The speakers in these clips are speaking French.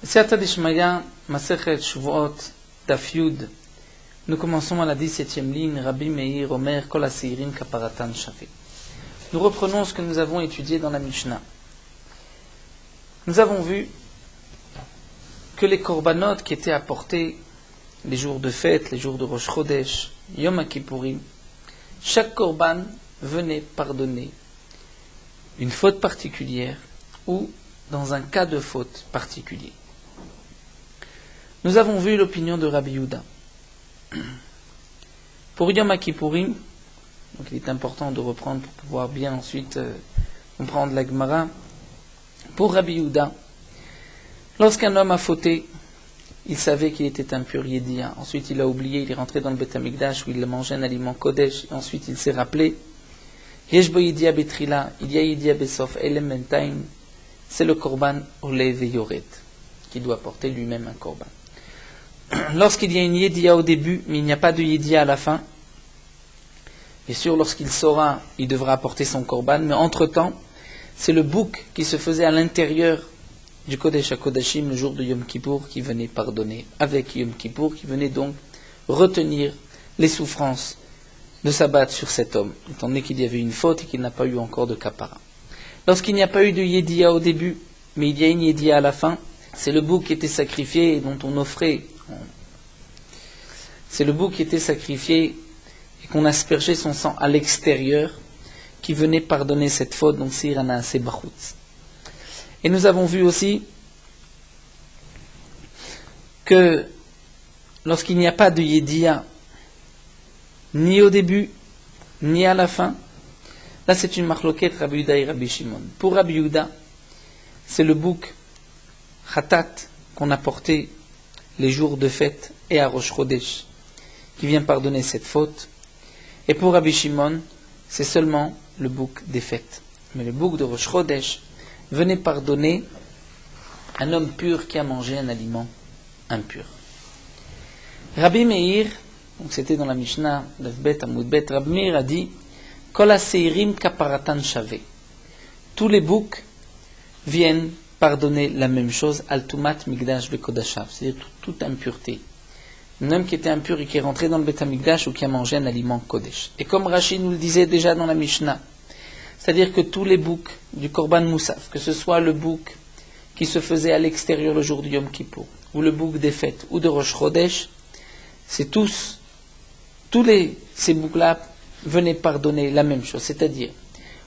Siyata Dishmaya, Masechet Shavuot, Daf Yud. Nous commençons à la 17e ligne, Rabbi Meir Omer Kol HaSeirim Kaparatan Shaveh. Nous reprenons ce que nous avons étudié dans la Mishnah. Nous avons vu que les korbanot qui étaient apportés les jours de fête, les jours de Rosh Chodesh, Yom Kippourim, chaque korban venait pardonner une faute particulière ou dans un cas de faute particulier. Nous avons vu l'opinion de Rabbi Yehuda. Pour Yom Kippourim, donc il est important de reprendre pour pouvoir bien ensuite comprendre la Gemara. Pour Rabbi Yehuda, lorsqu'un homme a fauté, il savait qu'il était impur Yédia. Ensuite il a oublié, il est rentré dans le Beth Amikdash où il a mangé un aliment Kodesh. Et ensuite il s'est rappelé, Yeshbo Yédia Betrila, il y a Yédia Besof, Elementain, c'est le Korban Olev Yoret, qui doit porter lui-même un Korban. Lorsqu'il y a une Yédia au début, mais il n'y a pas de Yédia à la fin, bien sûr, lorsqu'il saura, il devra apporter son Korban, mais entre-temps, c'est le bouc qui se faisait à l'intérieur du Kodesh HaKodashim le jour de Yom Kippour qui venait pardonner, avec Yom Kippour, qui venait donc retenir les souffrances de s'abattre sur cet homme, étant donné qu'il y avait une faute et qu'il n'a pas eu encore de kapara. Lorsqu'il n'y a pas eu de Yédia au début, mais il y a une Yédia à la fin, c'est le bouc qui était sacrifié et dont on offrait. C'est le bouc qui était sacrifié et qu'on aspergeait son sang à l'extérieur qui venait pardonner cette faute, donc c'est Irana Sebachutz. Et nous avons vu aussi que lorsqu'il n'y a pas de Yédia, ni au début, ni à la fin, là c'est une marloquette Rabbi Yehuda et Rabbi Shimon. Pour Rabbi Yehuda, c'est le bouc Khatat qu'on a porté les jours de fête et à Rosh Chodesh qui vient pardonner cette faute. Et pour Rabbi Shimon, c'est seulement le bouc des fêtes. Mais le bouc de Rosh Chodesh venait pardonner un homme pur qui a mangé un aliment impur. Rabbi Meir, donc c'était dans la Mishnah, Bet Amud Bet, Rabbi Meir a dit Kol HaSeirim Kaparatan Shaveh. Tous les boucs viennent pardonner la même chose, Al-Tumat Migdash Bekodashav, c'est-à-dire toute impureté. Un homme qui était impur et qui est rentré dans le Beth Amikdash ou qui a mangé un aliment Kodesh. Et comme Rashi nous le disait déjà dans la Mishnah, c'est-à-dire que tous les boucs du Korban Moussaf, que ce soit le bouc qui se faisait à l'extérieur le jour du Yom Kippour, ou le bouc des fêtes, ou de Rosh Chodesh, c'est tous ces boucs-là venaient pardonner la même chose, c'est-à-dire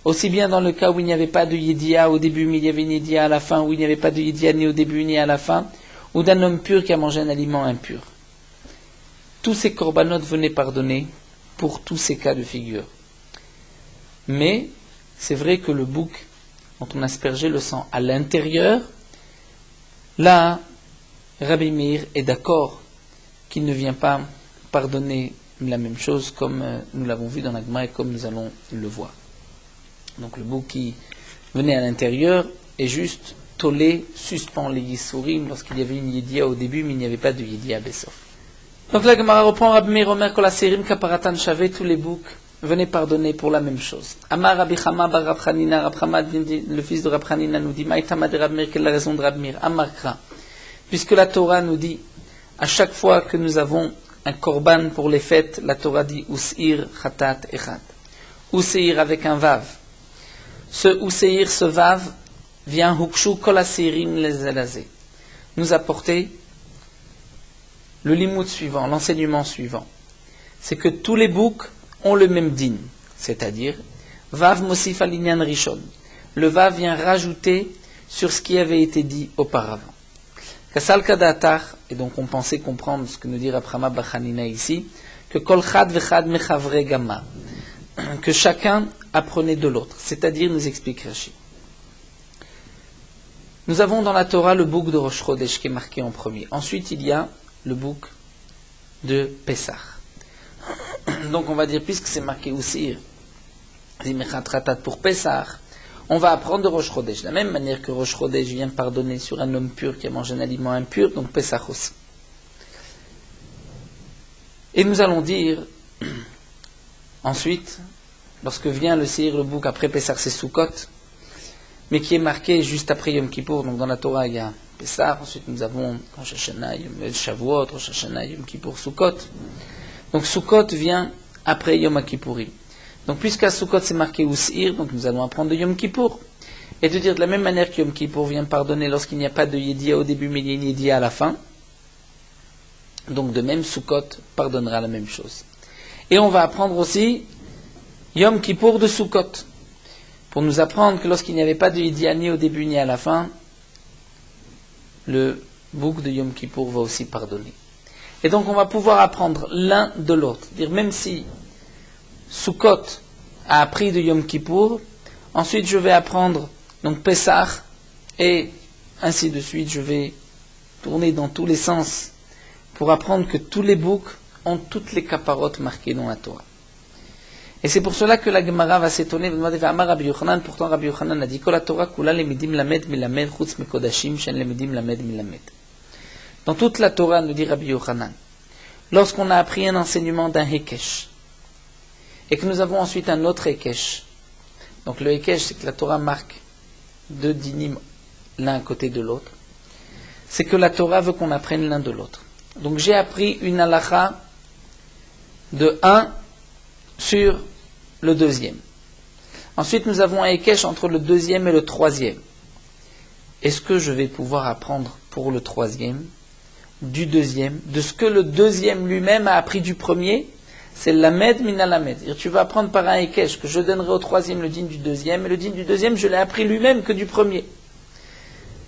aussi bien dans le cas où il n'y avait pas de Yédia au début, mais il y avait une Yédia à la fin, où il n'y avait pas de Yédia ni au début ni à la fin, ou d'un homme pur qui a mangé un aliment impur. Tous ces corbanotes venaient pardonner pour tous ces cas de figure. Mais c'est vrai que le bouc, dont on aspergeait le sang à l'intérieur, là, Rabbi Meir est d'accord qu'il ne vient pas pardonner la même chose comme nous l'avons vu dans la Gemara et comme nous allons le voir. Donc le bouc qui venait à l'intérieur est juste tolé, suspend les Yissourim lorsqu'il y avait une Yédia au début, mais il n'y avait pas de Yédia Bessof. Donc la Gemara reprend Rabbi Meir Omer Kol HaSeirim Kaparatan Shaveh, tous les boucs venaient pardonner pour la même chose. Amar Rabbi Chama bar Rab Chanina, Rab Chama, le fils de Rab Chanina, nous dit Maïtama de Rabbi Meir, quelle est la raison de Rabbi Meir? Amar Kra, puisque la Torah nous dit à chaque fois que nous avons un korban pour les fêtes, la Torah dit Us'ir Chatat Echad. Us'ir avec un vav. Ce Us'ir, ce vav, vient Hukshu Kol HaSeirim Lezelazé, nous apporter le limoud suivant, l'enseignement suivant. C'est que tous les boucs ont le même din, c'est-à-dire Vav Mosif Alinyan Rishon. Le Vav vient rajouter sur ce qui avait été dit auparavant. Kasal Kadatar, et donc on pensait comprendre ce que nous dit Rab Chama bar Chanina ici, que Kol Chad Vechad Mechavre Gamma, que chacun apprenait de l'autre, c'est-à-dire nous explique Rashi. Nous avons dans la Torah le bouc de Rosh Chodesh qui est marqué en premier. Ensuite il y a le bouc de Pessah. Donc on va dire, puisque c'est marqué aussi pour Pessah, on va apprendre de Rosh Chodesh. De la même manière que Rosh Chodesh vient pardonner sur un homme pur qui a mangé un aliment impur, donc Pessah aussi. Et nous allons dire, ensuite, lorsque vient le Seir, le bouc après Pessah, c'est Sukkot, mais qui est marqué juste après Yom Kippour. Donc dans la Torah, il y a Pessah, ensuite nous avons Rosh Hashanah, Yom Shavuot, Rosh Hashanah, Yom Kippour, Sukkot. Donc Sukkot vient après Yom Kippourim. Donc puisqu'à Sukkot c'est marqué Us'ir, donc nous allons apprendre de Yom Kippour. Et de dire de la même manière que Yom Kippour vient pardonner lorsqu'il n'y a pas de Yédia au début, mais il y a une Yédia à la fin. Donc de même, Sukkot pardonnera la même chose. Et on va apprendre aussi Yom Kippour de Sukkot, pour nous apprendre que lorsqu'il n'y avait pas de Yédia ni au début ni à la fin, le bouc de Yom Kippour va aussi pardonner. Et donc on va pouvoir apprendre l'un de l'autre. Dire même si Sukkot a appris de Yom Kippour, ensuite je vais apprendre donc Pessah, et ainsi de suite, je vais tourner dans tous les sens pour apprendre que tous les boucs ont toutes les caparotes marquées dans la Torah. Et c'est pour cela que la Gemara va s'étonner, pourtant Rabbi Yochanan a dit que la Torah kula lemidim lamed milamed chutz mekodashim shen lemidim lamed milamed. Dans toute la Torah, nous dit Rabbi Yochanan, lorsqu'on a appris un enseignement d'un Hekesh, et que nous avons ensuite un autre Hekesh, donc le Hekesh, c'est que la Torah marque deux dinim l'un à côté de l'autre, c'est que la Torah veut qu'on apprenne l'un de l'autre. Donc j'ai appris une halakha de 1 sur le deuxième. Ensuite nous avons un Hekesh entre le deuxième et le troisième. Est-ce que je vais pouvoir apprendre pour le troisième, du deuxième, de ce que le deuxième lui-même a appris du premier? C'est l'amed min alamed. Tu vas apprendre par un Hekesh que je donnerai au troisième le din du deuxième, et le din du deuxième je l'ai appris lui-même que du premier.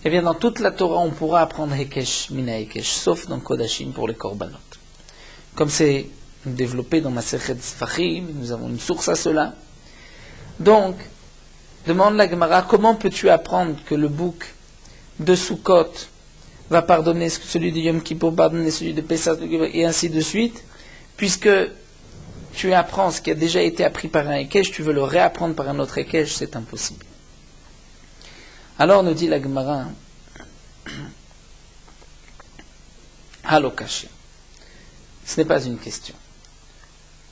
Eh bien dans toute la Torah on pourra apprendre Hekesh min Hekesh, sauf dans Kodashim pour les Korbanot. Comme c'est développé dans Masechet Sfachim, nous avons une source à cela. Donc, demande la Gemara, comment peux-tu apprendre que le bouc de Sukkot va pardonner celui de Yom Kippour, pardonner celui de Pessah, et ainsi de suite, puisque tu apprends ce qui a déjà été appris par un Hekesh, tu veux le réapprendre par un autre Hekesh, c'est impossible. Alors nous dit la Gemara, Halokashia. Ce n'est pas une question.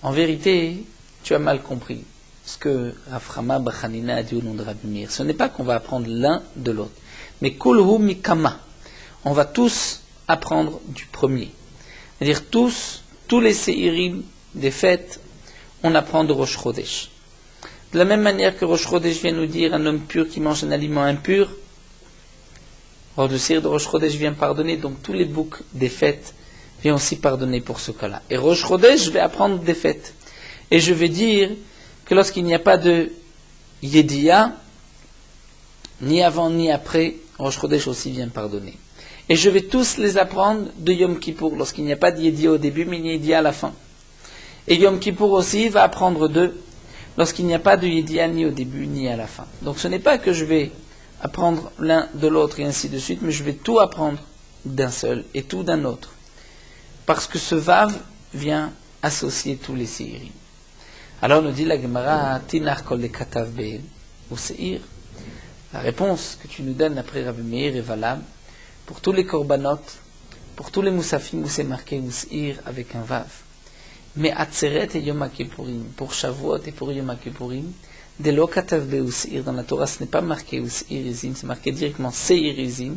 En vérité, tu as mal compris ce que Raframa Bachanina a dit au nom de Rabbi Meir. Ce n'est pas qu'on va apprendre l'un de l'autre, mais Kulhu Mikama. On va tous apprendre du premier. C'est-à-dire tous les séirim des fêtes, on apprend de Rosh Chodesh. De la même manière que Rosh Chodesh vient nous dire un homme pur qui mange un aliment impur, Rosh de Sir de Rosh Chodesh vient pardonner, donc tous les boucs des fêtes viennent aussi pardonner pour ce cas-là. Et Rosh Chodesh, je vais apprendre des fêtes. Et je vais dire que lorsqu'il n'y a pas de Yediya, ni avant ni après, Rosh Chodesh aussi vient pardonner. Et je vais tous les apprendre de Yom Kippour, lorsqu'il n'y a pas de Yediya au début, mais une Yediya à la fin. Et Yom Kippour aussi va apprendre d'eux, lorsqu'il n'y a pas de Yediya ni au début ni à la fin. Donc ce n'est pas que je vais apprendre l'un de l'autre et ainsi de suite, mais je vais tout apprendre d'un seul et tout d'un autre. Parce que ce Vav vient associer tous les Seirim. Alors nous dit la Gemara, Tinar kol de katav be'el ou Seir. La réponse que tu nous donnes après Rabbi Meir est valable pour tous les korbanot, pour tous les moussafim où c'est marqué Us'ir avec un Vav. Mais Atzeret et Yom Kippourim, pour Shavuot et pour Yom Kippourim, de lo katav be'us'ir, dans la Torah ce n'est pas marqué Us'ir izim, c'est marqué directement Seir izim.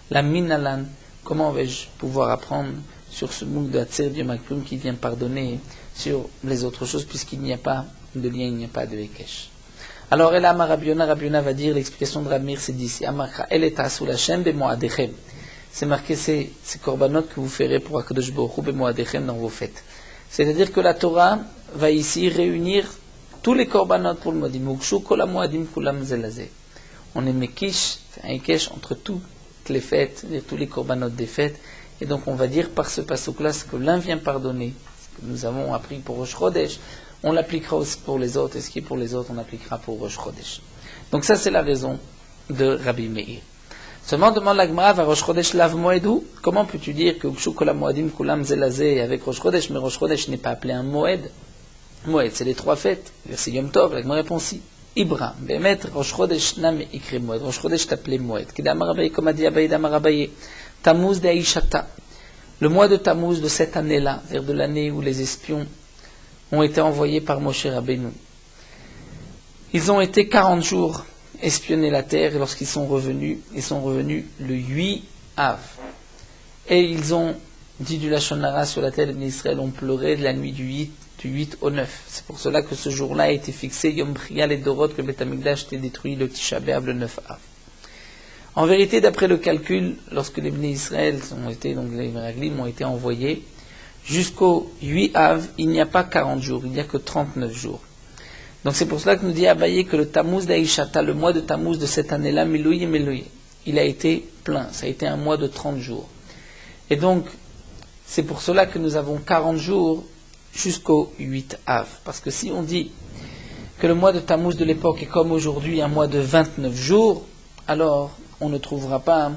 La minalan, comment vais-je pouvoir apprendre sur ce book de Atzeret Yom Kippourim qui vient pardonner sur les autres choses, puisqu'il n'y a pas de lien, il n'y a pas de Hekesh. Alors, El Amar Rabbi Yonah va dire, l'explication de Rabbi Meir, c'est d'ici, Amarcha, El et Ta'asul Hashem be'moadechem. C'est marqué ces korbanot que vous ferez pour Akadosh Baruch Hu be'moadechem dans vos fêtes. C'est-à-dire que la Torah va ici réunir tous les korbanot pour le modim. Ukshu kol hamoadim kulam zelazeh. On est mekish, un Hekesh entre toutes les fêtes, tous les korbanot des fêtes. Et donc on va dire par ce pasuk-là, ce que l'un vient pardonner, ce que nous avons appris pour Rosh Chodesh, on l'appliquera aussi pour les autres, et ce qui est pour les autres, on l'appliquera pour Rosh Chodesh. Donc ça, c'est la raison de Rabbi Meir. Seulement, demande la Gemara, va Rosh Chodesh lav moedou. Comment peux-tu dire que Ukshu kol hamoadim kulam zelazeh avec Rosh Chodesh, mais Rosh Chodesh n'est pas appelé un moed? Moed, c'est les trois fêtes. C'est Yom Tov, la Gemara répond si. Ibra, Bemet, Rosh Chodesh nam ikri moed. Rosh Chodesh t'appelait moed. Kidamar Abaye, comme a dit Abaye Damar Abaye. Tammuz de Aishata. Le mois de Tammuz de cette année-là, vers de l'année où les espions ont été envoyés par Moshe Rabbeinu. Ils ont été 40 jours espionné la terre et lorsqu'ils sont revenus le 8 Av. Et ils ont dit du Lachon Hara sur la terre d'Israël, ont pleuré de la nuit du 8 au 9. C'est pour cela que ce jour-là a été fixé Yom Bria et Dorot, que le Beth Amikdash était détruit le Tisha B'Av le 9 Av. En vérité, d'après le calcul, lorsque les Bnei Israël ont été, donc les Meraglim ont été envoyés, jusqu'au 8 Av, il n'y a pas 40 jours, il n'y a que 39 jours. Donc c'est pour cela que nous dit Abaye que le Tammuz d'Aïshata, le mois de Tammuz de cette année-là, Milouye, il a été plein, ça a été un mois de 30 jours. Et donc, c'est pour cela que nous avons 40 jours jusqu'au 8 Av. Parce que si on dit que le mois de Tammuz de l'époque est comme aujourd'hui un mois de 29 jours, alors on ne trouvera pas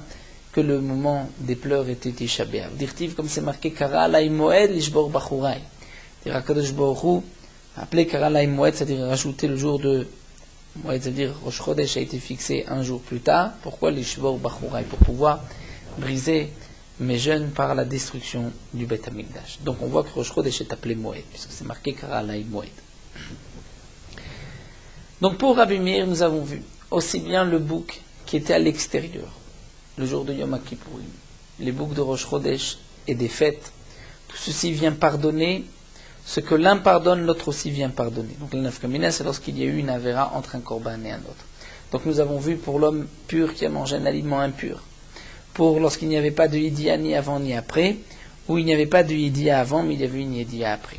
que le moment des pleurs était Tisha B'Av. Dirtiv, comme c'est marqué, Kara alay moed lishbor bachurai. C'est-à-dire, HaKadosh Baruch Hu a appelé Kara alay moed, c'est-à-dire rajouter le jour de moed, c'est-à-dire Rosh Chodesh a été fixé un jour plus tard. Pourquoi lishbor bachurai? Pour pouvoir briser mes jeunes par la destruction du Beth Amikdash. Donc on voit que Rosh Chodesh est appelé moed, puisque c'est marqué Kara alay moed. Donc pour Rabbi Meir, nous avons vu aussi bien le bouc qui était à l'extérieur, le jour de Yom Kippourim, les boucs de Rosh Chodesh et des fêtes, tout ceci vient pardonner ce que l'un pardonne, l'autre aussi vient pardonner. Donc le Nafkamina, c'est lorsqu'il y a eu une avéra entre un korban et un autre. Donc nous avons vu pour l'homme pur qui a mangé un aliment impur, pour lorsqu'il n'y avait pas de Yidia ni avant ni après, ou il n'y avait pas de Yidia avant, mais il y avait une Yidia après.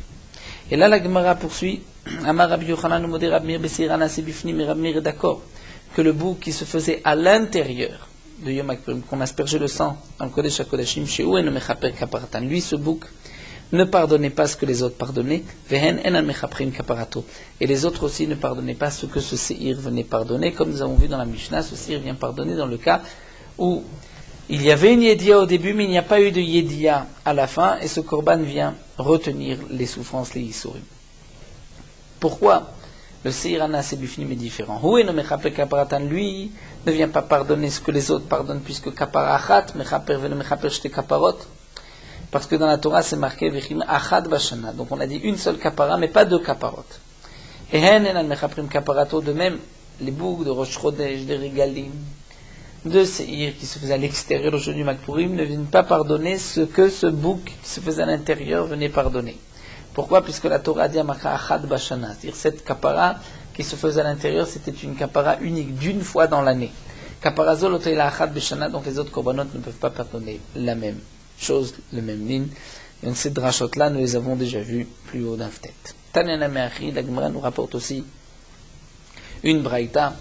Et là la Gemara poursuit, Amar Rabbi Yochanan Umodé Rab Meir Besirana Sebifnim, et Rab Meir est d'accord que le bouc qui se faisait à l'intérieur de Yom Kippurim, qu'on aspergeait le sang dans le Kodesh HaKodashim, chez où mechaper kaparatan. Lui, ce bouc, ne pardonnait pas ce que les autres pardonnaient, vehen enan mechaprim kaparato. Et les autres aussi ne pardonnaient pas ce que ce séhir venait pardonner, comme nous avons vu dans la Mishnah, ce séhir vient pardonner dans le cas où il y avait une yédia au début, mais il n'y a pas eu de yédia à la fin, et ce korban vient retenir les souffrances, les yisurim. Pourquoi le Seir Anas et Bifnim est différent? Lui ne vient pas pardonner ce que les autres pardonnent, puisque Kapara Achat, Mechaper Veno Mechaper Shte Kaparot. Parce que dans la Torah c'est marqué Vechim Achat Bashana. Donc on a dit une seule Kapara, mais pas deux Kaparot. Et Hen Enan Mechaprim Kaparato, de même, les boucs de Rosh Chodesh, des Regalim, de Seir qui se faisaient à l'extérieur le jour du Makpurim, ne viennent pas pardonner ce que ce bouc qui se faisait à l'intérieur venait pardonner. Pourquoi? Puisque la Torah dit Achad Bashana, c'est-à-dire cette kapara qui se faisait à l'intérieur, c'était une kapara unique, d'une fois dans l'année. Kapara Zolotei la Achad Bashana, donc les autres korbanot ne peuvent pas pardonner la même chose, le même ligne. Et donc ces drachot-là, nous les avons déjà vus plus haut d'un tête. Tanyana Meachi, la Gemara nous rapporte aussi une braïta.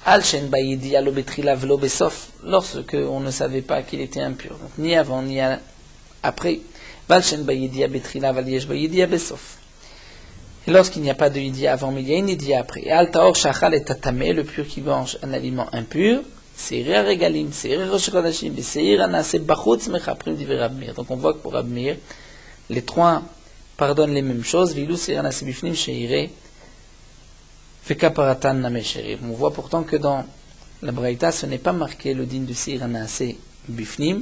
Al Shen Bayidi Alo Betrila Velo Besof, lorsque on ne savait pas qu'il était impur, donc ni avant ni après. Et lorsqu'il n'y a pas de Yidia avant, mais il y a une Yidia après. Et Al-Taor Shachal et Tatame, le pur qui mange un aliment impur, Seir Regalim, Seir Rosh Chodashim, Seir Anase Bachutz Mechaprim Divrei Rab Meir. Donc on voit que pour Rab Meir, les trois pardonnent les mêmes choses. Vilou Seir Anase Bifnim Sheire Vekaparatan Name Sheire. On voit pourtant que dans la Braïta, ce n'est pas marqué le din du Seir Anase Bifnim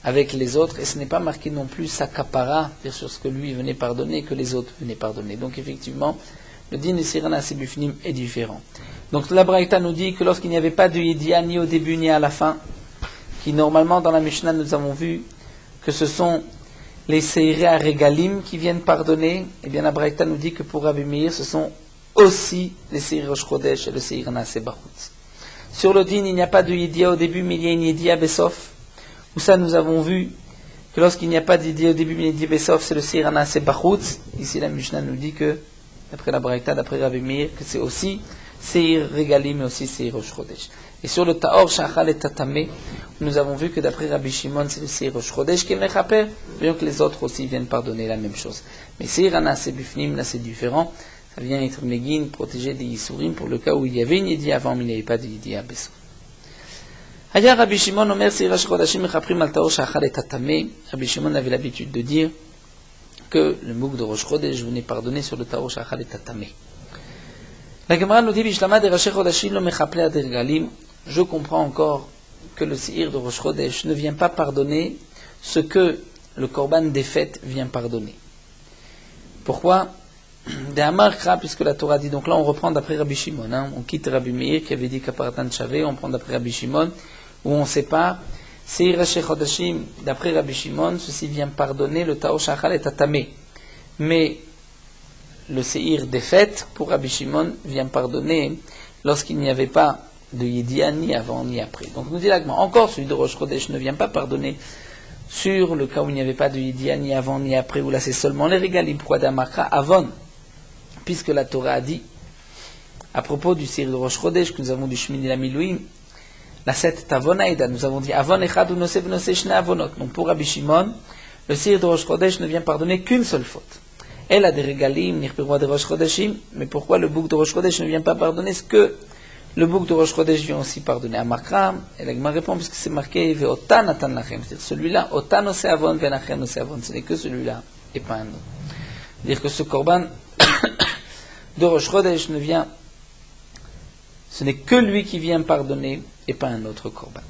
avec les autres, et ce n'est pas marqué non plus sa kapara, sur ce que lui venait pardonner, que les autres venaient pardonner. Donc effectivement, le din de Sirana Sebifnim est différent. Donc la Braïta nous dit que lorsqu'il n'y avait pas de Yidia ni au début ni à la fin, qui normalement dans la Mishnah nous avons vu que ce sont les Seirei Regalim qui viennent pardonner, et bien la Braïta nous dit que pour Rabbi Meir, ce sont aussi les Seir Rosh Chodesh et le Seir Anase Bachutz. Sur le din, il n'y a pas de Yidia au début, mais il y a une Yidia Besof. Où ça, nous avons vu que lorsqu'il n'y a pas d'idée au début, mais d'idée Bessof, c'est le Seir Anase Bachutz. Ici, la Mishnah nous dit que, d'après la Braïta, d'après Rabbi Meir, que c'est aussi Seir Regalim, mais aussi Seir Rosh Chodesh. Et sur le Taor Shachal et Tatame, nous avons vu que d'après Rabbi Shimon, c'est le Seir Rosh Chodesh qui est Mechaper, bien que les autres aussi viennent pardonner la même chose. Mais Seir Anase Bifnim, là, c'est différent. Ça vient être Megin, protégé des Yisurim, pour le cas où il y avait une idée avant, mais il n'y avait pas d'idée à Bessof. Aya Rabbi Shimon Omer Seir Rosh Chodashim Mechaprim Al Taor Shachal et Tatame. Rabbi Shimon avait l'habitude de dire que le bouc de Rosh Chodesh venait pardonner sur le Taor Shachal et Tatame. La Gemara nous dit Bishlama de Rosh Chodashim lo Mechaple Adergalim. Je comprends encore que le Seir de Rosh Chodesh ne vient pas pardonner ce que le Korban des fêtes vient pardonner. Pourquoi? de Amarkra, puisque la Torah dit, donc là on reprend d'après Rabbi Shimon, on quitte Rabbi Meir qui avait dit qu'Aparatan Shavé, on prend d'après Rabbi Shimon, où on sépare, Seir Rashi Chodashim, d'après Rabbi Shimon, ceci vient pardonner le Tao Shachal et Tatamé. Mais le Seir des fêtes, pour Rabbi Shimon, vient pardonner lorsqu'il n'y avait pas de Yédia ni avant ni après. Donc nous dit l'Agma, encore celui de Rosh Chodesh ne vient pas pardonner sur le cas où il n'y avait pas de Yédia ni avant ni après, où là c'est seulement les régalim. Pourquoi d'Amakra Avon? Puisque la Torah a dit, à propos du Seir de Rosh Chodesh que nous avons du Shmini la Milouim, la 7 Tavonaïda, nous avons dit Avon Echad ou Nosé V'Nosé Shne Avonot. Donc pour Rabbi Shimon, le Seir de Rosh Chodesh ne vient pardonner qu'une seule faute. Elle a des régalim, nirperoi de Rosh Chodeshim, mais pourquoi le bouc de Rosh Chodesh ne vient pas pardonner ce que le bouc de Rosh Chodesh vient aussi pardonner à Makra? Et l'Agma répond, puisque c'est marqué Ve'otan Natan Lachem, c'est-à-dire celui-là, Otan Nosé Avon, Venachem Nosé Avon, ce n'est que celui-là et pas un autre. C'est-à-dire que ce korban de Rosh Chodesh ne vient, ce n'est que lui qui vient pardonner et pas un autre korban.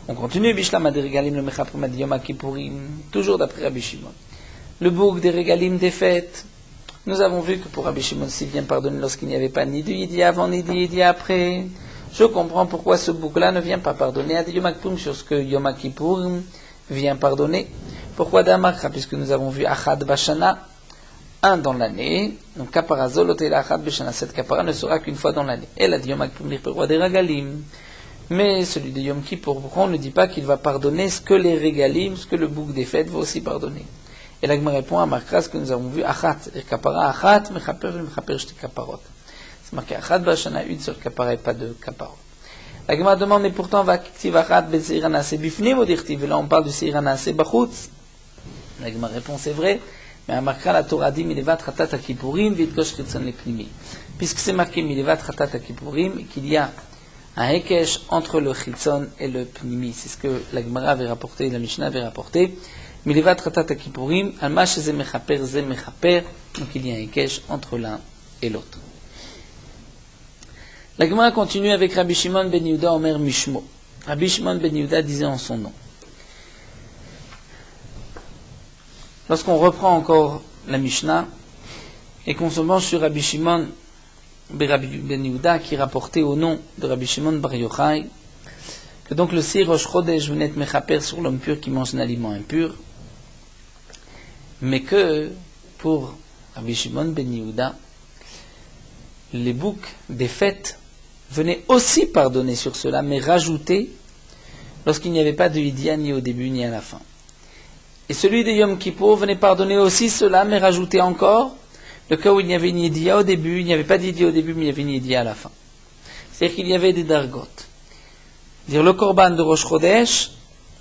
On continue, Bishlam Adé Regalim le Mechaprim Ad Yom Kippourim, toujours d'après Rabbi Shimon. Le bouc des régalim des fêtes, nous avons vu que pour Rabbi Shimon, s'il vient pardonner lorsqu'il n'y avait pas ni de Yédia avant ni de Yédia après, je comprends pourquoi ce bouc-là ne vient pas pardonner à Yom Kippourim sur ce que Yom Kippourim vient pardonner. Pourquoi d'Amakra? Puisque nous avons vu Achad Bashana, un dans l'année, donc Kapara Zoloté Achad Bashana, cette Kapara ne sera qu'une fois dans l'année. Et la Yom Kippourim l'Irperoi des régalim. Mais celui de Yom Kippour, pourquoi on ne dit pas qu'il va pardonner ce que les régalim, ce que le bouc des fêtes va aussi pardonner? Et l'Agma répond à Markra ce que nous avons vu, Achat, c'est-à-dire Kapara, Achat, Mechaper, Mechaper, Shte Kaparot. C'est marqué Achat, Bashana, une seule Kapara et pas deux Kaparot. L'Agma demande, mais pourtant, Vaktiv Achat, Beseir Anase, Bifnim, ou Dirtiv, et là on parle du Seir Anase, Bachutz. L'Agma répond, c'est vrai, mais à Markra, la Torah dit, Milevat Ratat Akipurim, Vitkosh Ritson Lepnimi. Puisque c'est marqué Milevat Ratat Akipurim, et qu'il y a un Hekesh entre le Ritson et le Pnimi. C'est ce que l'Agmara avait rapporté, la Mishnah avait rapporté. Milevat Ratat Kippourim, Alma Sheze Mechaper, Ze Mechaper, donc il y a un Hekesh entre l'un et l'autre. La Gemara continue avec Rabbi Shimon ben Yehuda Omer Mishmo. Rabbi Shimon ben Yehuda disait en son nom. Lorsqu'on reprend encore la Mishnah, et qu'on se penche sur Rabbi Shimon ben Yehuda, qui rapportait au nom de Rabbi Shimon bar Yochai, que donc le Seir Rosh Chodesh venait de Mechaper sur l'homme pur qui mange un aliment impur, mais que pour Rabbi Shimon ben Yehuda, les boucs des fêtes venaient aussi pardonner sur cela, mais rajouter lorsqu'il n'y avait pas de Yédia ni au début ni à la fin. Et celui de Yom Kippour venait pardonner aussi cela, mais rajouter encore le cas où il n'y avait ni Yédia au début, il n'y avait pas d'Yédia au début, mais il y avait ni Yédia à la fin. C'est-à-dire qu'il y avait des dargot. Dire le korban de Rosh Chodesh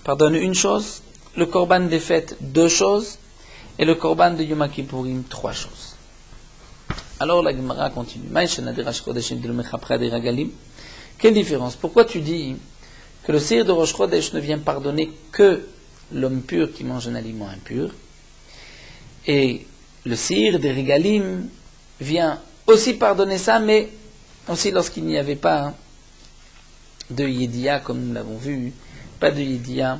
pardonne une chose, le korban des fêtes deux choses, et le korban de Yom Kippourim trois choses. Alors la Gemara continue. Quelle différence? Pourquoi tu dis que le Seir de Rosh Chodesh ne vient pardonner que l'homme pur qui mange un aliment impur, et le Seir des régalim vient aussi pardonner ça, mais aussi lorsqu'il n'y avait pas de Yédia, comme nous l'avons vu, pas de Yédia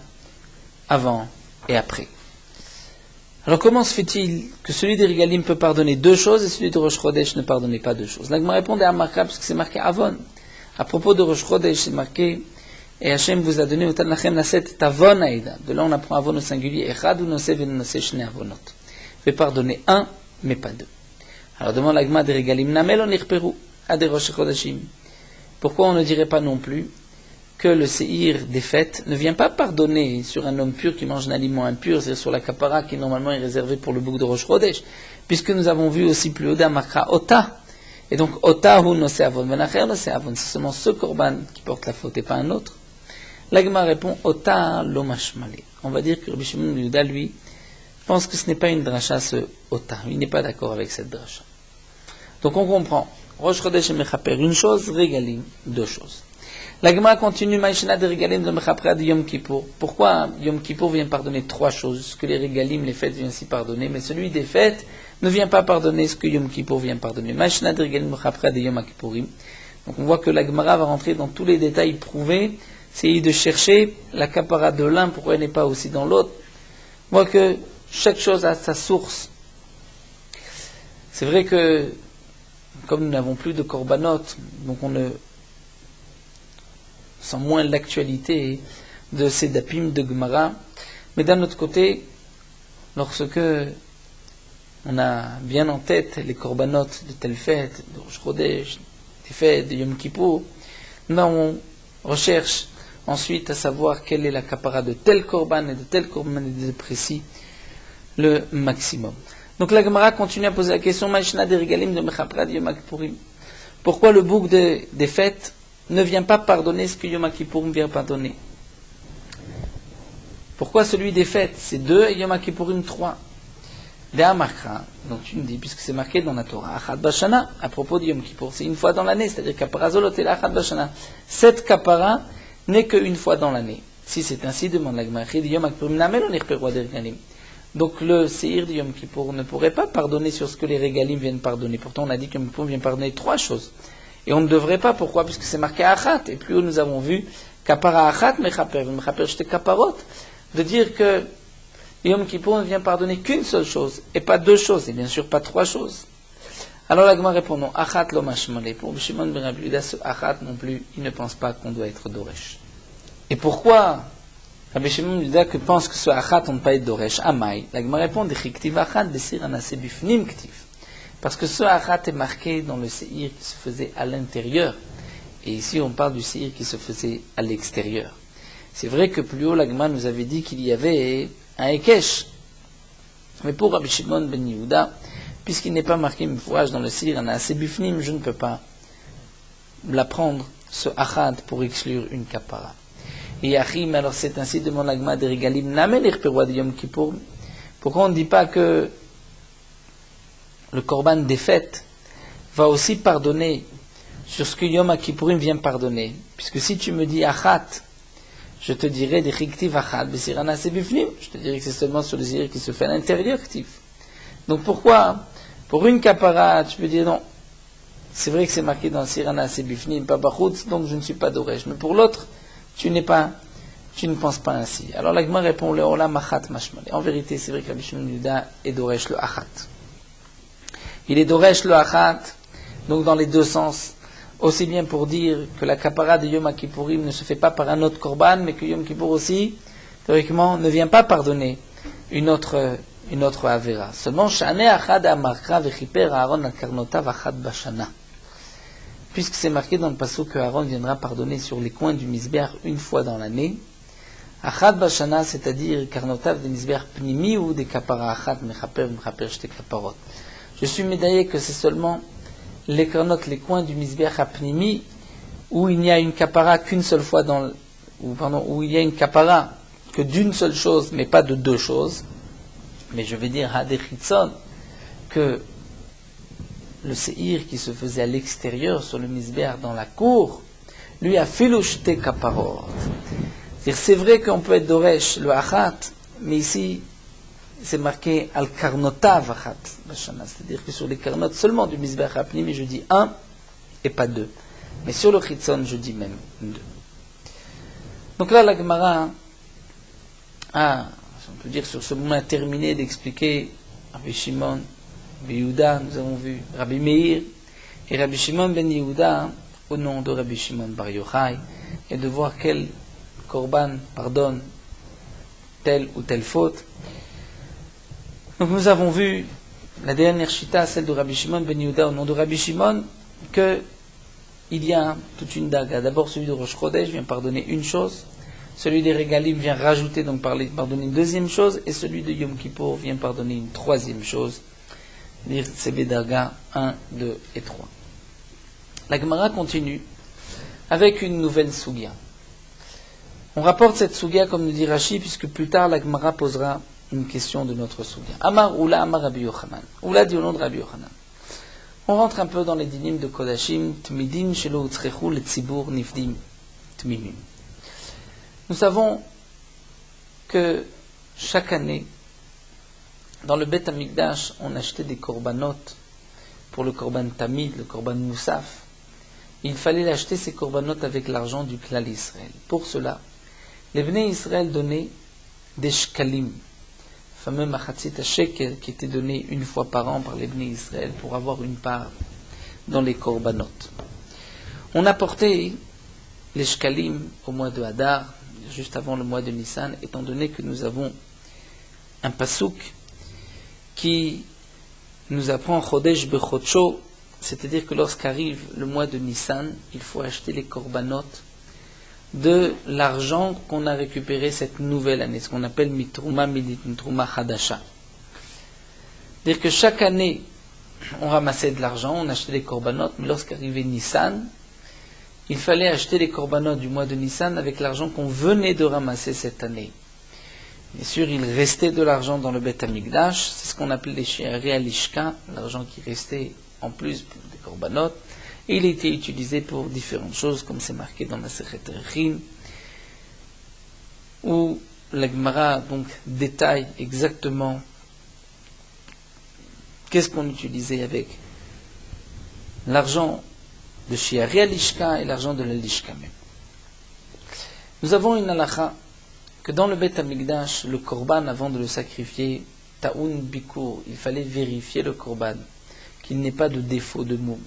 avant et après. Alors comment se fait-il que celui des Régalim peut pardonner deux choses et celui de Rosh Chodesh ne pardonnait pas deux choses? Là, je me répondais à Marka parce que c'est marqué Avon. À propos de Rosh Chodesh, c'est marqué et Hachem vous a donné Otan Lachem Naset Tavon Aïda. De là, on apprend Avon au singulier. Echad ou Nosé ven Nosé Shne Avonot. Fait pardonner un, mais pas deux. Alors demande l'Agma des Régalim Namel on irperu à des Rosh Chodeshim. Pourquoi on ne dirait pas non plus que le séhir des fêtes ne vient pas pardonner sur un homme pur qui mange un aliment impur, c'est-à-dire sur la kapara qui normalement est réservée pour le bouc de Rosh Chodesh, puisque nous avons vu aussi plus haut d'Amakra Ota. Et donc Ota hu no se'avon, venacher no se'avon, c'est seulement ce korban qui porte la faute et pas un autre. L'Agma répond Ota lo mashmale. On va dire que Rabbi Shimon ben Yehuda, lui, pense que ce n'est pas une dracha ce Ota. Il n'est pas d'accord avec cette dracha. Donc on comprend. Rosh Chodesh et Mechaper, une chose, Régalim, deux choses. La Gemara continue, Maïshna de Régalim de Mechaper de Yom Kippour. Pourquoi Yom Kippour vient pardonner trois choses? Ce que les Régalim, les fêtes, viennent aussi pardonner, mais celui des fêtes ne vient pas pardonner ce que Yom Kippour vient pardonner. Maïshna de Régalim de Mechaper de Yom Kippourim. Donc on voit que la Gemara va rentrer dans tous les détails prouvés, c'est de chercher la kapara de l'un, pourquoi elle n'est pas aussi dans l'autre. On voit que chaque chose a sa source. C'est vrai que, comme nous n'avons plus de korbanot, donc on ne sent moins l'actualité de ces dapim de Gemara, mais d'un autre côté, lorsque on a bien en tête les korbanot de telle fête, de Rosh Chodesh, des fêtes de Yom Kippour, on recherche ensuite à savoir quelle est la kapara de tel korban et de tel korban et de précis le maximum. Donc la Gemara continue à poser la question Maïshna des Regalim de Mechapra de Yom Kippourim. Pourquoi le bouc des fêtes ne vient pas pardonner ce que Yom Kippourim vient pardonner? Pourquoi celui des fêtes c'est 2 et Yom Kippourim 3? Donc tu me dis, puisque c'est marqué dans la Torah, Achad Bashana, à propos de Yom Kippour, c'est une fois dans l'année, c'est-à-dire Kapara Zolot et Achad Bashana. Cette Kapara n'est qu'une fois dans l'année. Si c'est ainsi, demande la Gemara, Yom Kippourim Namel on Irperwa des Regalim. Donc le Seir de Yom Kippour ne pourrait pas pardonner sur ce que les Regalim viennent pardonner. Pourtant on a dit que Yom Kippour vient pardonner 3 choses. Et on ne devrait pas, pourquoi? Puisque c'est marqué Achat, et plus haut nous avons vu Kapara Achat Mechaper, Mechaper Shte Kaparot, de dire que Yom Kippour ne vient pardonner qu'une seule chose, et pas 2 choses, et bien sûr pas 3 choses. Alors la Gemara répond non, Achat lo mashmale. Pour Shimon ben Rabbi Yehuda, ce Achat non plus, il ne pense pas qu'on doit être Doresh. Et pourquoi Rabbi Shimon ben Yehuda pense que ce Achat on ne peut pas être Doresh? Amai. La Gemara répond de Chiktiv Achat besir anase bifnim ktiv. Parce que ce Achat est marqué dans le Seir qui se faisait à l'intérieur, et ici on parle du Seir qui se faisait à l'extérieur. C'est vrai que plus haut la Gemara nous avait dit qu'il y avait un Ekesh. Mais pour Rabbi Shimon ben Yehuda, puisqu'il n'est pas marqué mifouach dans le Seir, un assez bifnim, je ne peux pas l'apprendre, ce achad, pour exclure une kapara. Et Achim, alors c'est ainsi, demande la Gemara des Regalim, Namel Irperwa de Yom Kippour. Pourquoi on ne dit pas que le korban des fêtes va aussi pardonner sur ce que Yom Kippourim vient pardonner? Puisque si tu me dis achat, je te dirais des chiktiv achat, besirana sebifnim. Je te dirais que c'est seulement sur le zir qui se fait à l'intérieur ktiv. Donc pourquoi, pour une kapara, tu peux dire non, c'est vrai que c'est marqué dans sirana sebifnim, pas bachutz, donc je ne suis pas doresh. Mais pour l'autre, tu ne penses pas ainsi. Alors la Gemara répond le olam achat mashmal. En vérité, c'est vrai que Rabbi Shimon ben Yehuda est doresh le achat. Il est doresh le achat, donc dans les 2 sens. Aussi bien pour dire que la kapara de Yom Kippourim ne se fait pas par un autre korban, mais que Yom Kippour aussi, théoriquement, ne vient pas pardonner une autre avera. Seulement, Shane Achad Amarkra Vechiper Aaron al Karnotav Achad Bashana. Puisque c'est marqué dans le passage que Aaron viendra pardonner sur les coins du Misbeach une fois dans l'année, Achad Bashana, c'est-à-dire Karnotav des Misbeach Pnimi ou des kapara Achad Mechaper Shte Kaparot. Je suis médaillé que c'est seulement les karnot, les coins du Misbeach Apnimi, où il n'y a une kapara qu'une seule fois où il y a une kapara que d'une seule chose, mais pas de 2 choses. Mais je vais dire Hadechitzon, que le Seir qui se faisait à l'extérieur, sur le Misbeach, dans la cour, lui a filouchté kaparot. C'est vrai qu'on peut être Doresh, le Achat, mais ici, c'est marqué al karnotav achat bashana, c'est-à-dire que sur les karnot seulement du Misbeach Apnimi, je dis 1 et pas 2. Mais sur le chitzon, je dis même 2. Donc là, la Gemara on peut dire sur ce moment terminé d'expliquer Rabbi Shimon ben Yehuda, nous avons vu Rabbi Meir et Rabbi Shimon ben Yehuda au nom de Rabbi Shimon bar Yochai, et de voir quel korban pardonne telle ou telle faute. Donc nous avons vu la dernière chita, celle de Rabbi Shimon ben Yehuda au nom de Rabbi Shimon, que il y a toute une daga. D'abord celui de Rosh Chodesh vient pardonner une chose, celui des Regalim vient rajouter, donc pardonner une deuxième chose, et celui de Yom Kippour vient pardonner une troisième chose, dire Tsebe Daga 1, 2 et 3. La Gemara continue avec une nouvelle Sugya. On rapporte cette Sugya comme nous dit Rashi, puisque plus tard la Gemara posera une question de notre Sugya. Amar Oula Amar Rabbi Yochanan. Oula dit au nom de Rabbi Yochanan. On rentre un peu dans les dinim de Kodashim, Tmidim Shelo Utzrechu le Tzibur Nifdim Tmimim. Nous savons que chaque année, dans le Bet Amikdash, on achetait des korbanot pour le korban Tamid, le korban Moussaf. Il fallait acheter ces korbanot avec l'argent du Klal Israël. Pour cela, les Bnei Israël donnaient des shkalim, fameux Machatzit HaShekel qui était donné une fois par an par les Bnei Israël pour avoir une part dans les korbanot. On apportait les shkalim au mois de Hadar, juste avant le mois de Nissan, étant donné que nous avons un pasouk qui nous apprend Chodesh Bechodsho, c'est-à-dire que lorsqu'arrive le mois de Nissan, il faut acheter les korbanot de l'argent qu'on a récupéré cette nouvelle année, ce qu'on appelle mitrouma hadasha. C'est-à-dire que chaque année, on ramassait de l'argent, on achetait des korbanot, mais lorsqu'arrivait Nissan, il fallait acheter les korbanot du mois de Nissan avec l'argent qu'on venait de ramasser cette année. Bien sûr, il restait de l'argent dans le Beth Amikdash, c'est ce qu'on appelait les shi'ari alishka, l'argent qui restait en plus des korbanot, et il a été utilisé pour différentes choses, comme c'est marqué dans la Masechet Erechim, où la Gemara donc détaille exactement qu'est-ce qu'on utilisait avec l'argent de shi'ari alishka et l'argent de l'alishka même. Nous avons une halakha que dans le Beth Amikdash, le korban, avant de le sacrifier, ta'un bikur, il fallait vérifier le korban, qu'il n'ait pas de défaut de moum.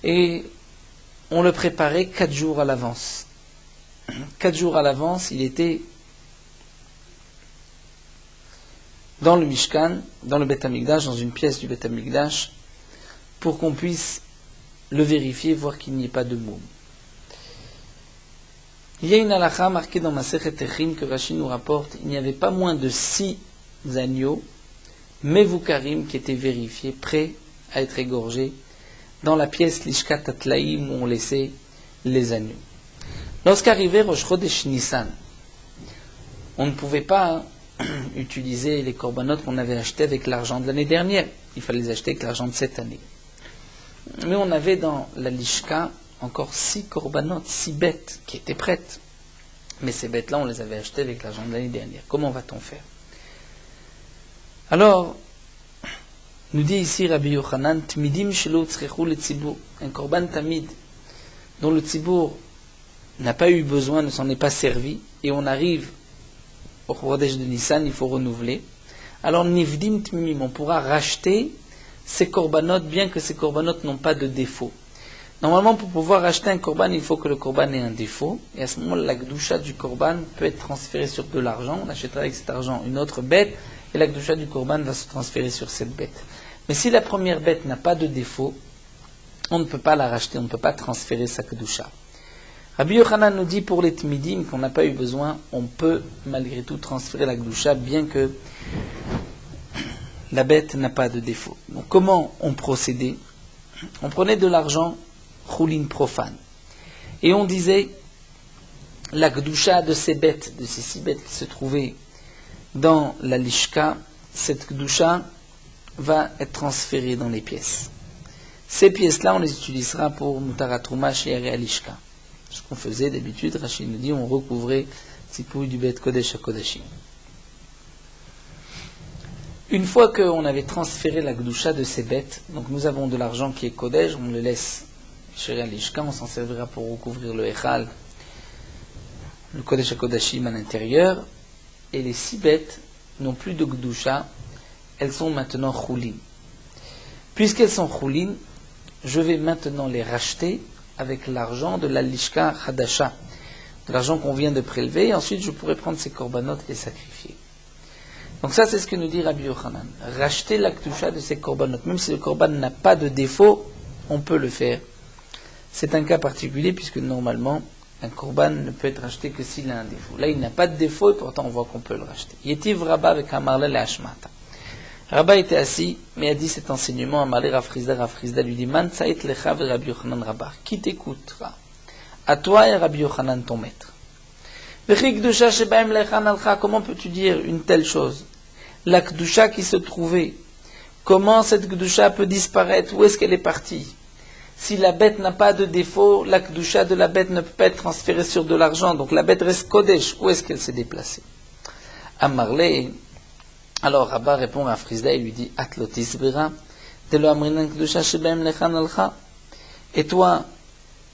Et on le préparait 4 jours à l'avance. 4 jours à l'avance, il était dans le Mishkan, dans le Beth Amikdash, dans une pièce du Beth Amikdash, pour qu'on puisse le vérifier, voir qu'il n'y ait pas de moum. Il y a une halakha marquée dans Masechet Erechim que Rashi nous rapporte, il n'y avait pas moins de 6 agneaux, mevukarim, qui étaient vérifiés, prêts à être égorgés, dans la pièce Lishkat Atlaïm où on laissait les agneaux. Lorsqu'arrivait Rosh Chodesh Nissan, on ne pouvait pas utiliser les korbanot qu'on avait achetés avec l'argent de l'année dernière. Il fallait les acheter avec l'argent de cette année. Mais on avait dans la Lishka encore 6 korbanot, 6 bêtes qui étaient prêtes. Mais ces bêtes-là, on les avait achetées avec l'argent de l'année dernière. Comment va-t-on faire? Alors, nous dit ici Rabbi Yochanan, Tmidim shelo tzrechu le tzibur, un korban tamid dont le tzibur n'a pas eu besoin, ne s'en est pas servi, et on arrive au Chodesh de Nissan, il faut renouveler. Alors nivdim tmimim, on pourra racheter ces korbanot, bien que ces korbanot n'ont pas de défaut. Normalement, pour pouvoir acheter un korban, il faut que le korban ait un défaut, et à ce moment-là, la gdusha du korban peut être transférée sur de l'argent, on achètera avec cet argent une autre bête, et la gdusha du korban va se transférer sur cette bête. Mais si la première bête n'a pas de défaut, on ne peut pas la racheter, on ne peut pas transférer sa kedusha. Rabbi Yochanan nous dit pour les tmidim qu'on n'a pas eu besoin, on peut malgré tout transférer la kedusha bien que la bête n'a pas de défaut. Donc comment on procédait? On prenait de l'argent choulin profane et on disait la kedusha de ces bêtes, de ces 6 bêtes qui se trouvaient dans la lishka, cette kedusha va être transférée dans les pièces. Ces pièces-là, on les utilisera pour Mutaratrouma chez Alishka. Ce qu'on faisait d'habitude, Rachid nous dit, on recouvrait Tzipouille du Bet Kodesh à Kodashim. Une fois qu'on avait transféré la Gdusha de ces bêtes, donc nous avons de l'argent qui est Kodesh, on le laisse chez Alishka, on s'en servira pour recouvrir le Echal, le Kodesh à Kodashim à l'intérieur, et les 6 bêtes n'ont plus de Gdusha, elles sont maintenant choulines. Puisqu'elles sont choulines, je vais maintenant les racheter avec l'argent de la lishka hadasha, de l'argent qu'on vient de prélever, et ensuite je pourrai prendre ces korbanot et les sacrifier. Donc ça, c'est ce que nous dit Rabbi Yochanan. Racheter la kedusha de ces korbanot, même si le korban n'a pas de défaut, on peut le faire. C'est un cas particulier, puisque normalement, un korban ne peut être racheté que s'il a un défaut. Là, il n'a pas de défaut, et pourtant on voit qu'on peut le racheter. Yetiv Rabba avec Amarle le Hashmata. Rabba était assis, mais a dit cet enseignement à Amarle Rafrizda lui dit Man Tsaït Lecha ve Rabbi Yochanan Rabba. Qui t'écoutera? À toi et Rabbi Yochanan ton maître. Comment peux-tu dire une telle chose? La Kdusha qui se trouvait, comment cette Kdusha peut disparaître? Où est-ce qu'elle est partie? Si la bête n'a pas de défaut, la Kdusha de la bête ne peut pas être transférée sur de l'argent, donc la bête reste Kodesh. Où est-ce qu'elle s'est déplacée? Amarle. Alors Rabba répond à Frisda et lui dit Atlotis Bera, Telo Amrinan Kdusha Shebem Lechan Alcha. Et toi,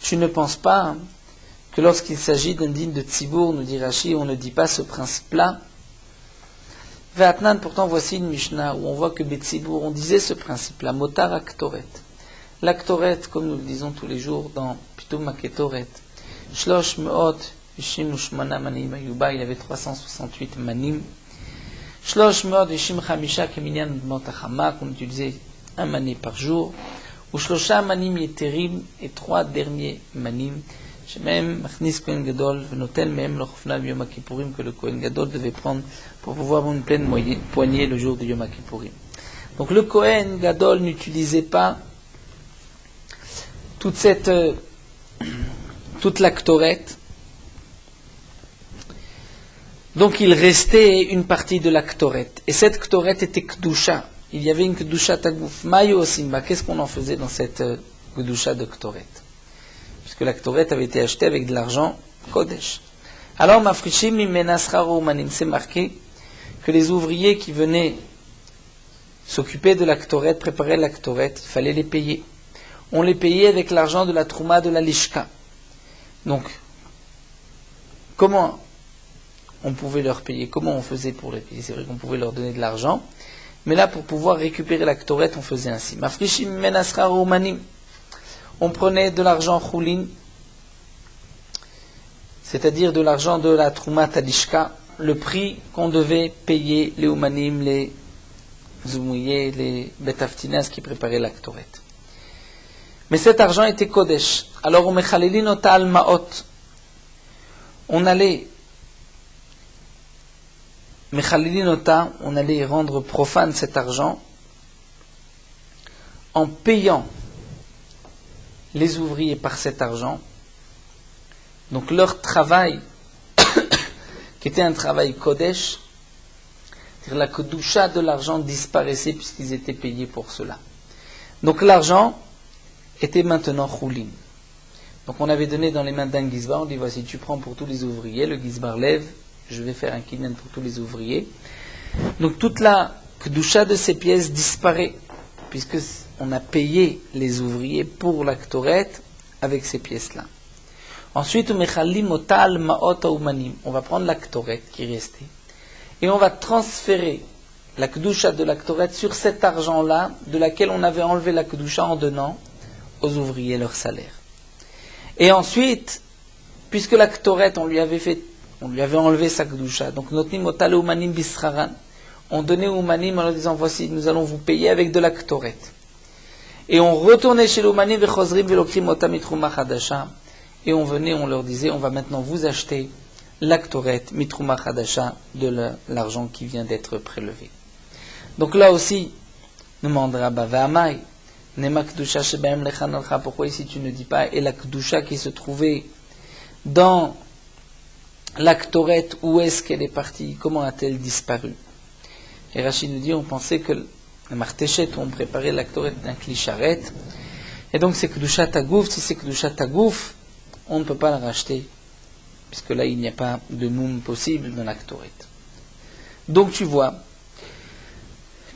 tu ne penses pas que lorsqu'il s'agit d'un digne de Tzibour, nous dit Rashi, on ne dit pas ce principe-là? Ve'atnan, pourtant, voici une Mishnah où on voit que Betsibour, on disait ce principe-là, Motar Aktoret. L'Aktoret, comme nous le disons tous les jours dans Pitum Maketoret, Shlosh Meot, Vishim Ushmana Manim Ayuba, il avait 368 manim. Shlosh Meot, Vishim Chamisha, Keminyan Motachama, qu'on utilisait un mané par jour. Ou Shlosha Manim Yeterim, et 3 derniers manim. Même Machnis Kohen Gadol, Venotel même l'Orfna Yom Kippourim que le Kohen Gadol devait prendre pour pouvoir avoir une pleine poignée le jour de Yom Kippourim. Donc le Kohen Gadol n'utilisait pas toute la Ktoret. Donc il restait une partie de la Ktoret. Et cette Ktoret était Kdusha. Il y avait une Kdusha Tagouf. Mayo Simba, qu'est-ce qu'on en faisait dans cette Kdusha de Ktoret? Puisque la Ktoret avait été achetée avec de l'argent Kodesh. Alors, Mafrishim Mimenasraro Manim, c'est marqué que les ouvriers qui venaient s'occuper de la Ktoret, préparer la Ktoret, il fallait les payer. On les payait avec l'argent de la Trouma de la Lishka. Donc, comment on pouvait leur payer? Comment on faisait pour les payer? C'est vrai qu'on pouvait leur donner de l'argent, mais là, pour pouvoir récupérer la Ktoret, on faisait ainsi. Mafrishim Mimenasraro Manim. On prenait de l'argent choulin, c'est-à-dire de l'argent de la Trouma Talishka, le prix qu'on devait payer les Oumanim, les Zoumouillés, les Betaftinas qui préparaient la Ktoret. Mais cet argent était Kodesh. Alors on mechalilin al maot. On allait mechalilin on allait rendre profane cet argent en payant les ouvriers par cet argent, donc leur travail, qui était un travail Kodesh, c'est-à-dire la Kedusha de l'argent disparaissait puisqu'ils étaient payés pour cela. Donc l'argent était maintenant Choulin. Donc on avait donné dans les mains d'un Gizbar, on dit voici tu prends pour tous les ouvriers, le Gizbar lève, je vais faire un kinyan pour tous les ouvriers. Donc toute la Kedusha de ces pièces disparaît, puisque on a payé les ouvriers pour la Ktoret avec ces pièces-là. Ensuite, on va prendre la Ktoret qui restait et on va transférer la Kedusha de la Ktoret sur cet argent-là, de laquelle on avait enlevé la Kedusha en donnant aux ouvriers leur salaire. Et ensuite, puisque la Ktoret, on lui avait enlevé sa Kedusha, donc notnim otal umanim bisraran, on donnait aux umanim en leur disant voici, nous allons vous payer avec de la Ktoret. Et on retournait chez l'Oumanim vechozrim velokrim otam mitruma chadasha. Et on venait, on leur disait, on va maintenant vous acheter la Ktoret mitruma chadasha de l'argent qui vient d'être prélevé. Donc là aussi, demandera Bavaamai, nema kedusha shebaem lechanalcha. Pourquoi ici tu ne dis pas et la kedusha qui se trouvait dans la Ktoret, où est-ce qu'elle est partie? Comment a-t-elle disparu? Et Rachid nous dit, on pensait que la martéchet où on préparait la Ktoret d'un clicharet. Et donc c'est Kedusha Tagouf. Si c'est Kedusha Tagouf, on ne peut pas la racheter, puisque là il n'y a pas de moum possible dans la Ktoret. Donc tu vois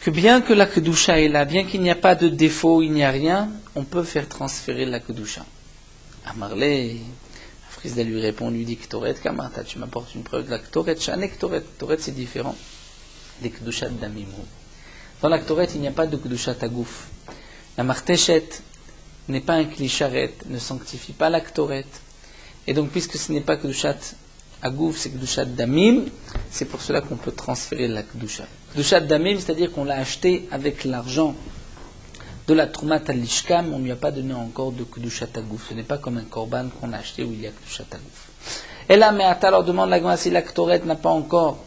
que bien que la Kedusha est là, bien qu'il n'y a pas de défaut, il n'y a rien, on peut faire transférer la Kedusha. Amarlé, Frisda lui répond, lui dit Ktoret, Kamata, tu m'apportes une preuve de la Ktoret, Shane Ktoret. Ktoret c'est différent des Kedusha Damimou. Dans la Ktoret, il n'y a pas de Kedusha Tagouf. La martéchet n'est pas un clicharet, ne sanctifie pas la Ktoret. Et donc, puisque ce n'est pas Kedusha Agouf, c'est Kedusha Damim, c'est pour cela qu'on peut transférer la Kedusha. Kedusha Damim, c'est-à-dire qu'on l'a acheté avec l'argent de la Troumat al-Lishka, mais on ne lui a pas donné encore de Kedusha Tagouf. Ce n'est pas comme un korban qu'on a acheté où il y a Kedusha Tagouf. Et là, mais Ata leur demande la Gemara si la Ktoret n'a pas encore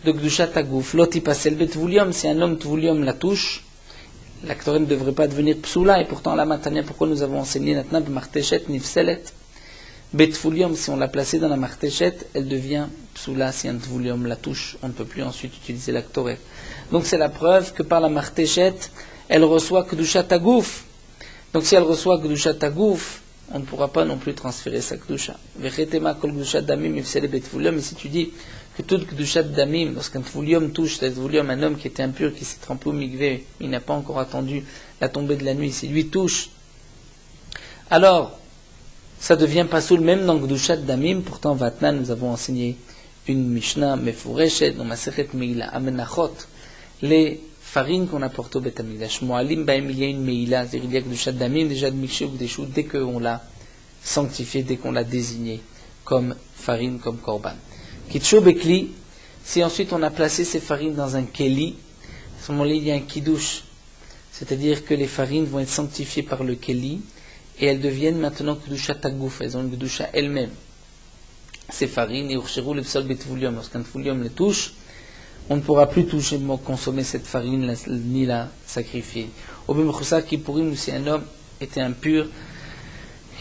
de Kedusha Tagouf. L'autre, il passe le Betvulium, si un homme Tvulium la touche, la Ktoret ne devrait pas devenir Psoula, et pourtant la Matania, pourquoi nous avons enseigné maintenant Martéchet Nifselet Betvulium, si on l'a placée dans la Martéchet, elle devient Psoula, si un Tvulium la touche, on ne peut plus ensuite utiliser la Ktoret. Donc c'est la preuve que par la Martéchet, elle reçoit Kedusha Tagouf. Donc si elle reçoit Kedusha Tagouf, on ne pourra pas non plus transférer sa Kedusha. Vechetema kol Kedusha Damim Nifselet Betvulium, et si tu dis que toute Kedusha Damim, lorsqu'un Tvulium touche, c'est Tvulium, un homme qui était impur, qui s'est trempé au migvé, il n'a pas encore attendu la tombée de la nuit, si lui touche, alors ça devient pas soul même dans Kedusha Damim. Pourtant Vatna nous avons enseigné une Mishnah Mefureshet dans Masechet Meila, Amenachot, les farines qu'on apporte au Beth Amikdash. Moalim Baem, il y a une Meila, c'est-à-dire il y a que du Shaddamim, déjà de Mikshé ou des choux, dès qu'on l'a sanctifié, dès qu'on l'a désigné comme farine, comme Korban. Kitcho Bekli, si ensuite on a placé ces farines dans un Keli, à ce moment-là il y a un Kiddush, c'est-à-dire que les farines vont être sanctifiées par le Keli, et elles deviennent maintenant Kedusha Tagouf, elles ont une Kedusha elles-mêmes. Ces farines, et Urshirou le Psal Betvulium, lorsqu'un Tvulium les touche, on ne pourra plus toucher, consommer cette farine, ni la sacrifier. Au Bimchoussa Kippourim, où si un homme était impur,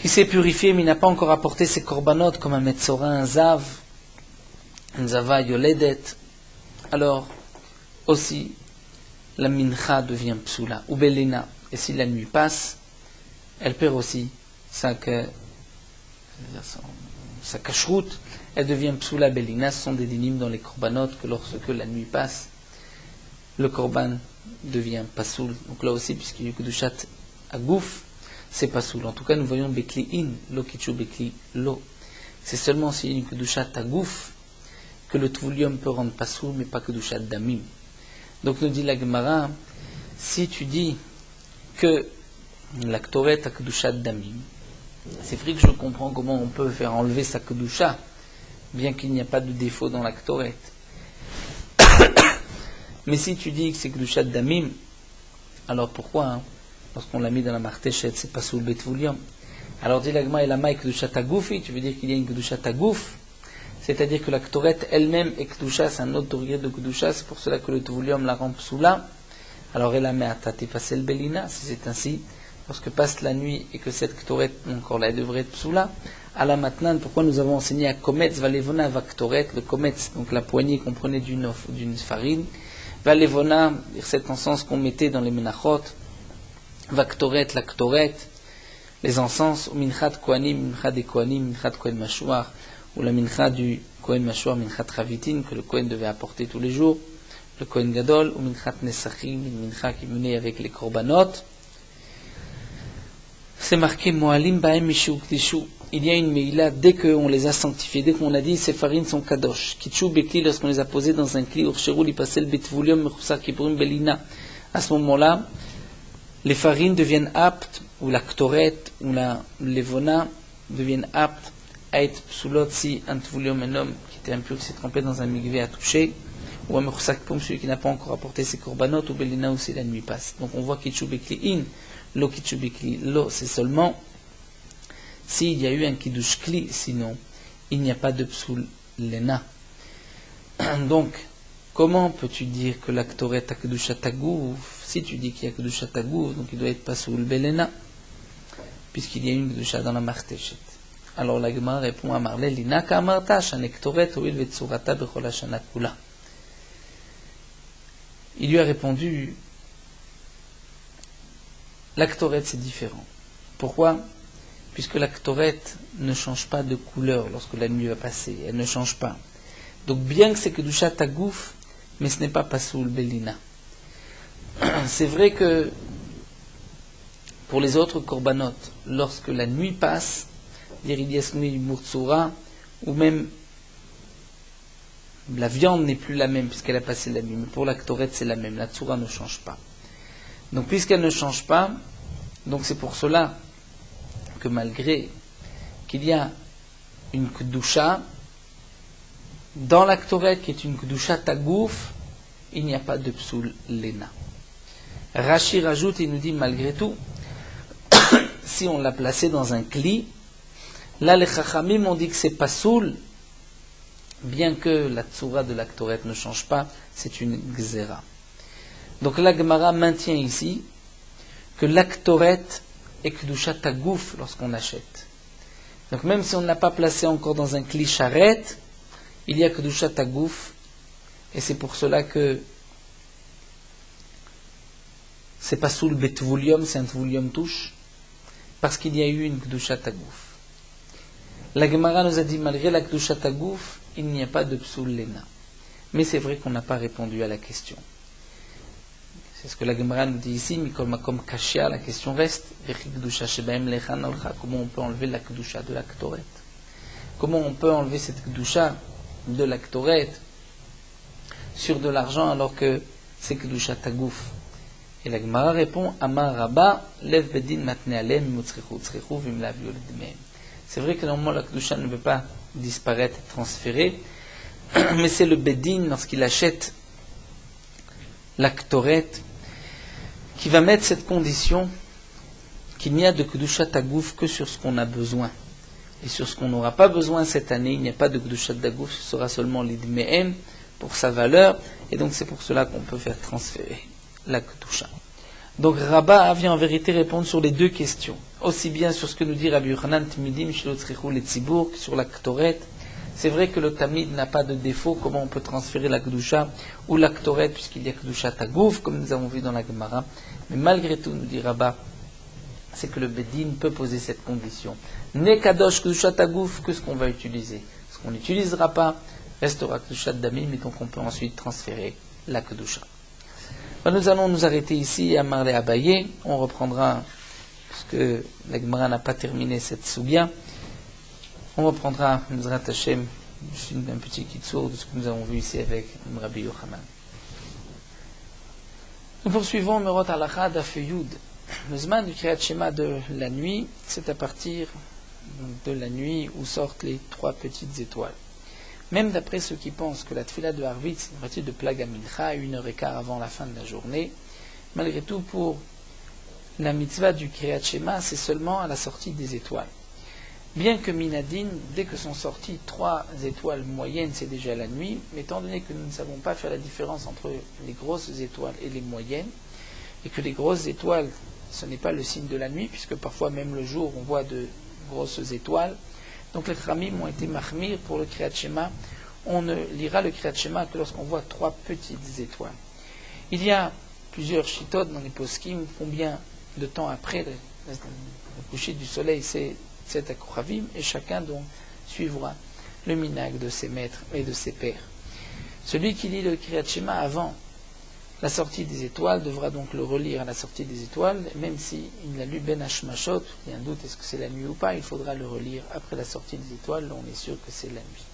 il s'est purifié, mais il n'a pas encore apporté ses korbanot, comme un Metzora, un Zav, un Zava Yoledet, alors aussi la mincha devient psoula, ou belena, et si la nuit passe, elle perd aussi sa cacheroute, elle devient psoula belina. Ce sont des dynimes dans les korbanot que lorsque la nuit passe, le korban devient pasoul. Donc là aussi, puisqu'il y a kedushat agouf, c'est pasoul. En tout cas, nous voyons bekli in, lo kitchu bekli lo. C'est seulement s'il y a une kedushat agouf que le tvulium peut rendre pasoul, mais pas kedushat damim. Donc nous dit la Gemara, si tu dis que la Ktoret a kedushat damim, c'est vrai que je comprends comment on peut faire enlever sa kedusha, bien qu'il n'y a pas de défaut dans la Ktoret. Mais si tu dis que c'est kedushat damim, alors pourquoi lorsqu'on l'a mis dans la martéchet, c'est pas sous le betvulium? Alors dit la Gemara, et la maï kedushat agoufi, tu veux dire qu'il y a une kedushat agouf, c'est-à-dire que la Ktoret elle-même est kedusha, c'est un autre degré de kedusha, c'est pour cela que le tvulium la rend psoula. Alors elle a mis à tâter passer le belina, si c'est ainsi. Lorsque passe la nuit et que cette Ktoret, encore là, elle devrait être psoula, à la maintenant, pourquoi nous avons enseigné à Kometz, Valevona, Vaktoret, le Kometz, donc la poignée qu'on prenait d'une farine, Valevona, cet encens qu'on mettait dans les menachot, Vaktoret, la Ktoret, les encens, ou Minchat Kohanim, Minchat des Kohanim, Minchat Kohen Mashouar, ou la Mincha du Kohen Mashouar, Minchat Ravitin, que le Kohen devait apporter tous les jours, le Kohen Gadol, ou Minchat Nesachim, une Mincha qui venait avec les Korbanot. C'est marqué Moalim Baem Mishu Kdishu. Il y a une Meila dès qu'on les a sanctifiés, dès qu'on a dit ces farines sont Kadosh. Kitchu Bekli, lorsqu'on les a posées dans un kli, Urshirou li passel Betvulium Mechousa Kippurim Belina. À ce moment-là, les farines deviennent aptes, ou la Ktoret, ou la Levona, deviennent aptes à être psoulot si un Tvulium, un homme qui était impur, qui s'est trempé dans un migvé à toucher, ou un Mechousa Kippurim, celui qui n'a pas encore apporté ses korbanot, ou Belina aussi la nuit passe. Donc on voit Kitchu Bekli in. Lo kitchubikli, lo, c'est seulement s'il y a eu un kiddush kli, sinon il n'y a pas de psoul lena. Donc, comment peux-tu dire que la ktoret a kedushat agouf? Si tu dis qu'il y a kedushat agouf, donc il doit être pas psoul belena, puisqu'il y a une kedusha dans la martéchet. Alors la Gemara répond à Marlé, l'inaka amarta, shane ktoret oil vetsurata bechol hashana kula. Il lui a répondu, la Ktoret, c'est différent. Pourquoi? Puisque la Ktoret ne change pas de couleur lorsque la nuit va passer. Elle ne change pas. Donc bien que c'est que du chatagouf, mais ce n'est pas pasoul belina. C'est vrai que pour les autres korbanot, lorsque la nuit passe, l'iridiasmi murtsura, ou même la viande n'est plus la même puisqu'elle a passé la nuit. Mais pour la Ktoret, c'est la même. La tsura ne change pas. Donc puisqu'elle ne change pas, donc c'est pour cela que malgré qu'il y a une kedusha, dans la Ktoret qui est une kedusha tagouf, il n'y a pas de psoul lena. Rashi rajoute et nous dit malgré tout, si on l'a placé dans un kli, là les chachamim ont dit que c'est pasoul, bien que la tsura de la Ktoret ne change pas, c'est une gzera. Donc la Gemara maintient ici que l'aktoret est kedusha tagouf lorsqu'on achète. Donc même si on ne l'a pas placé encore dans un kli charet, il y a kedusha tagouf, et c'est pour cela que c'est pas sous le betvulium, c'est un tvulium touche, parce qu'il y a eu une kedusha tagouf. La Gemara nous a dit malgré la kedusha tagouf, il n'y a pas de psoul lena. Mais c'est vrai qu'on n'a pas répondu à la question. C'est ce que la Gemara nous dit ici, Mikol Makom Kashia, la question reste, comment on peut enlever la Kedusha de la Ktoret? Comment on peut enlever cette Kedusha de la Ktoret sur de l'argent alors que c'est Kedushat Hagouf. Et la Gemara répond Amar Rabba, Lev Bedin Matne Alem, Motzrechu, Tzrechu, Vimlav Yoledmem. C'est vrai que normalement la Kedusha ne peut pas disparaître et transférer, mais c'est le Bedin, lorsqu'il achète la Ktoret, qui va mettre cette condition qu'il n'y a de Kedushat Hagouf que sur ce qu'on a besoin. Et sur ce qu'on n'aura pas besoin cette année, il n'y a pas de Kedushat Hagouf, ce sera seulement l'Idmehem pour sa valeur, et donc c'est pour cela qu'on peut faire transférer la Kedusha. Donc Rabba vient en vérité répondre sur les deux questions, aussi bien sur ce que nous dit Rabbi Yochanan Tmidim Shelo Tzrichu Letzibour que sur la Ktoret. C'est vrai que le Tamid n'a pas de défaut, comment on peut transférer la Kedusha ou la Ktoret, puisqu'il y a Kedushat Hagouf, comme nous avons vu dans la Gemara. Mais malgré tout, nous dit Rabba, c'est que le Bedin peut poser cette condition. Ne Kadosh Kedushat Hagouf que ce qu'on va utiliser. Ce qu'on n'utilisera pas restera Kedushat Damim, et donc on peut ensuite transférer la Kedusha. Nous allons nous arrêter ici à Marlé Abaye. On reprendra, puisque la Gemara n'a pas terminé cette Sougya, on reprendra Mizrat Hashem, un petit kitsour de ce que nous avons vu ici avec Rabbi Yochanan. Nous poursuivons Merot Halacha Daf Yud. Le Zman du Kriyat Shema de la nuit, c'est à partir de la nuit où sortent les 3 petites étoiles. Même d'après ceux qui pensent que la Tfila de Harvit, c'est une partie de Plaga Mincha, 1h15 avant la fin de la journée, malgré tout, pour la mitzvah du Kriyat Shema, c'est seulement à la sortie des étoiles. Bien que Minadin, dès que sont sorties 3 étoiles moyennes, c'est déjà la nuit, mais étant donné que nous ne savons pas faire la différence entre les grosses étoiles et les moyennes, et que les grosses étoiles, ce n'est pas le signe de la nuit, puisque parfois même le jour, on voit de grosses étoiles. Donc les Khamim ont été mahmir pour le Kriyat Shema. On ne lira le Kriyat Shema que lorsqu'on voit 3 petites étoiles. Il y a plusieurs shittot dans les poskim, combien de temps après le coucher du soleil c'est Akouchavim, et chacun donc suivra le minag de ses maîtres et de ses pères. Celui qui lit le Kriyat Shema avant la sortie des étoiles devra donc le relire à la sortie des étoiles, même s'il l'a lu Ben Hashmashot, il y a un doute, est-ce que c'est la nuit ou pas, il faudra le relire après la sortie des étoiles, là on est sûr que c'est la nuit.